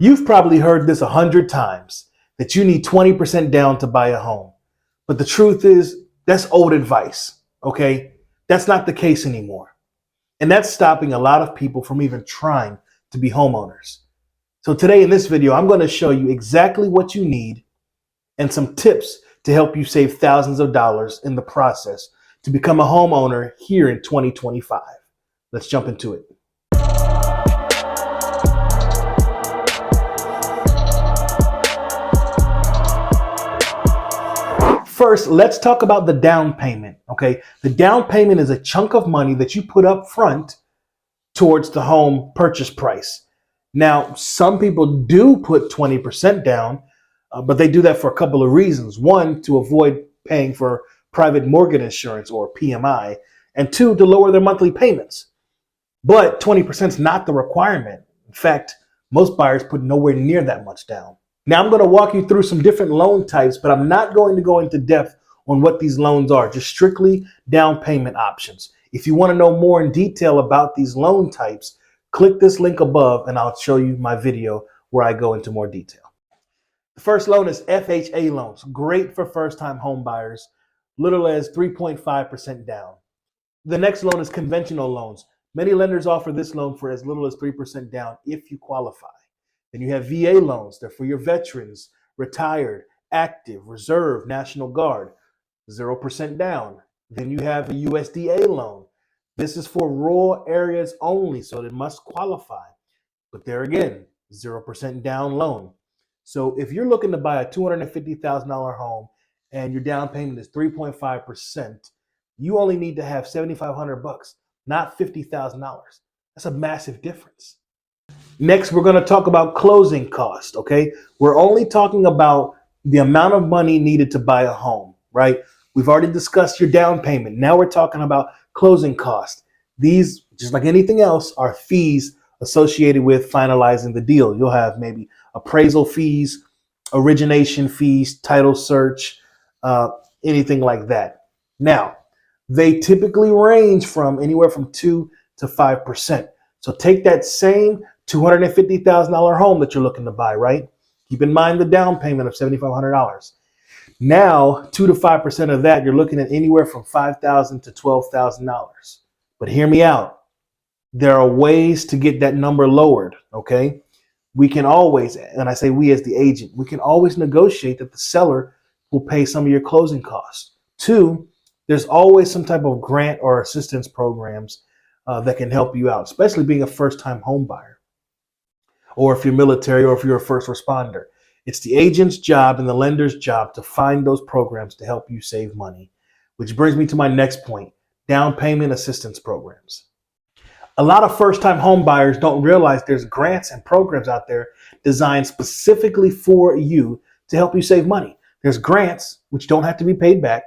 You've probably heard this 100 times that you need 20% down to buy a home. But the truth is, that's old advice, okay? That's not the case anymore. And that's stopping a lot of people from even trying to be homeowners. So today in this video, I'm going to show you exactly what you need and some tips to help you save thousands of dollars in the process to become a homeowner here in 2025. Let's jump into it. First, let's talk about the down payment, okay? The down payment is a chunk of money that you put up front towards the home purchase price. Now, some people do put 20% down, but they do that for a couple of reasons. One, to avoid paying for private mortgage insurance or PMI, and two, to lower their monthly payments. But 20% is not the requirement. In fact, most buyers put nowhere near that much down. Now, I'm going to walk you through some different loan types, but I'm not going to go into depth on what these loans are, just strictly down payment options. If you want to know more in detail about these loan types, click this link above and I'll show you my video where I go into more detail. The first loan is FHA loans, great for first-time home buyers, little as 3.5% down. The next loan is conventional loans. Many lenders offer this loan for as little as 3% down if you qualify. Then you have VA loans. They're for your veterans, retired, active, reserve, National Guard, 0% down. Then you have a USDA loan. This is for rural areas only, so it must qualify. But there again, 0% down loan. So if you're looking to buy a $250,000 home and your down payment is 3.5%, you only need to have $7,500, not $50,000. That's a massive difference. Next, we're going to talk about closing costs, okay? We're only talking about the amount of money needed to buy a home, right? We've already discussed your down payment. Now we're talking about closing costs. These, just like anything else, are fees associated with finalizing the deal. You'll have maybe appraisal fees, origination fees, title search, anything like that. Now, they typically range from anywhere from 2 to 5%. So take that same $250,000 home that you're looking to buy, right? Keep in mind the down payment of $7,500. Now, 2 to 5% of that, you're looking at anywhere from $5,000 to $12,000. But hear me out. There are ways to get that number lowered, okay? We can always, and I say we as the agent, we can always negotiate that the seller will pay some of your closing costs. Two, there's always some type of grant or assistance programs that can help you out, especially being a first-time home buyer, or if you're military, or if you're a first responder. It's the agent's job and the lender's job to find those programs to help you save money, which brings me to my next point, down payment assistance programs. A lot of first-time home buyers don't realize there's grants and programs out there designed specifically for you to help you save money. There's grants, which don't have to be paid back.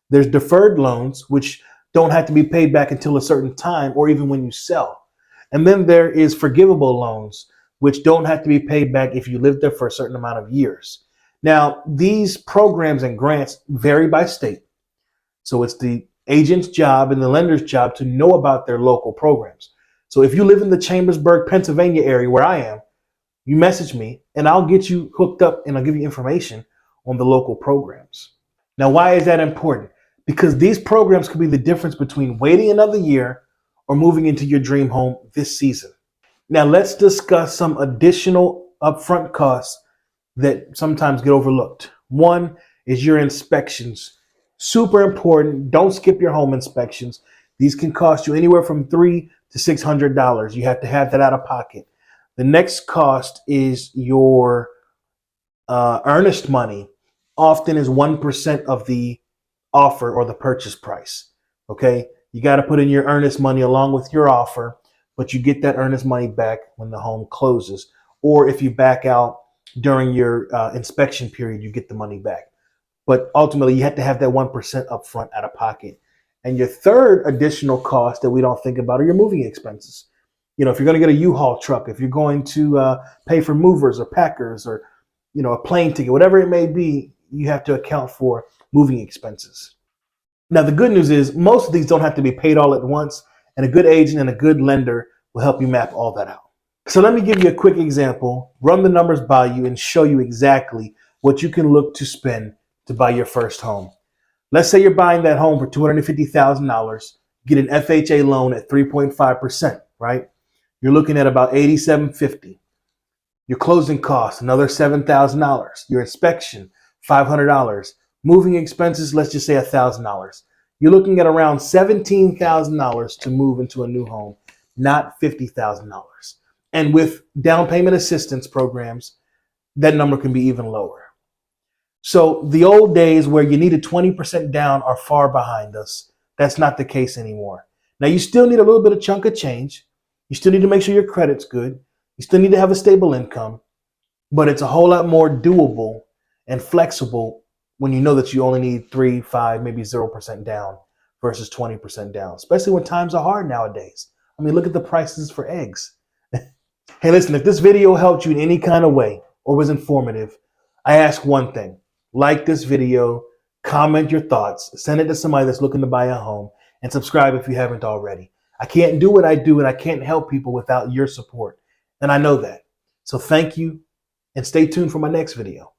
There's deferred loans, which don't have to be paid back until a certain time or even when you sell. And then there is forgivable loans, which don't have to be paid back if you live there for a certain amount of years. Now, these programs and grants vary by state. So it's the agent's job and the lender's job to know about their local programs. So if you live in the Chambersburg, Pennsylvania area where I am, you message me and I'll get you hooked up and I'll give you information on the local programs. Now, why is that important? Because these programs could be the difference between waiting another year or moving into your dream home this season. Now, let's discuss some additional upfront costs that sometimes get overlooked. One is your inspections. Super important. Don't skip your home inspections. These can cost you anywhere from $300 to $600. You have to have that out of pocket. The next cost is your earnest money. Often is 1% of the offer or the purchase price. Okay, you got to put in your earnest money along with your offer, but you get that earnest money back when the home closes, or if you back out during your inspection period, you get the money back. But ultimately, you have to have that 1% upfront out of pocket. And your third additional cost that we don't think about are your moving expenses. You know, if you're going to get a U-Haul truck, if you're going to pay for movers or packers or, you know, a plane ticket, whatever it may be, you have to account for moving expenses. Now, the good news is most of these don't have to be paid all at once, and a good agent and a good lender will help you map all that out. So let me give you a quick example, run the numbers by you, and show you exactly what you can look to spend to buy your first home. Let's say you're buying that home for $250,000, get an FHA loan at 3.5%, right? You're looking at about $8,750. Your closing costs, another $7,000. Your inspection, $500. Moving expenses, let's just say $1,000. You're looking at around $17,000 to move into a new home, not $50,000. And with down payment assistance programs, that number can be even lower. So the old days where you needed 20% down are far behind us. That's not the case anymore. Now you still need a little bit of chunk of change. You still need to make sure your credit's good. You still need to have a stable income, but it's a whole lot more doable and flexible when you know that you only need 3, 5, maybe 0% down versus 20% down, especially when times are hard nowadays. I mean, look at the prices for eggs. Hey, listen, if this video helped you in any kind of way or was informative, I ask one thing. Like this video, comment your thoughts, send it to somebody that's looking to buy a home, and subscribe if you haven't already. I can't do what I do and I can't help people without your support. And I know that. So thank you and stay tuned for my next video.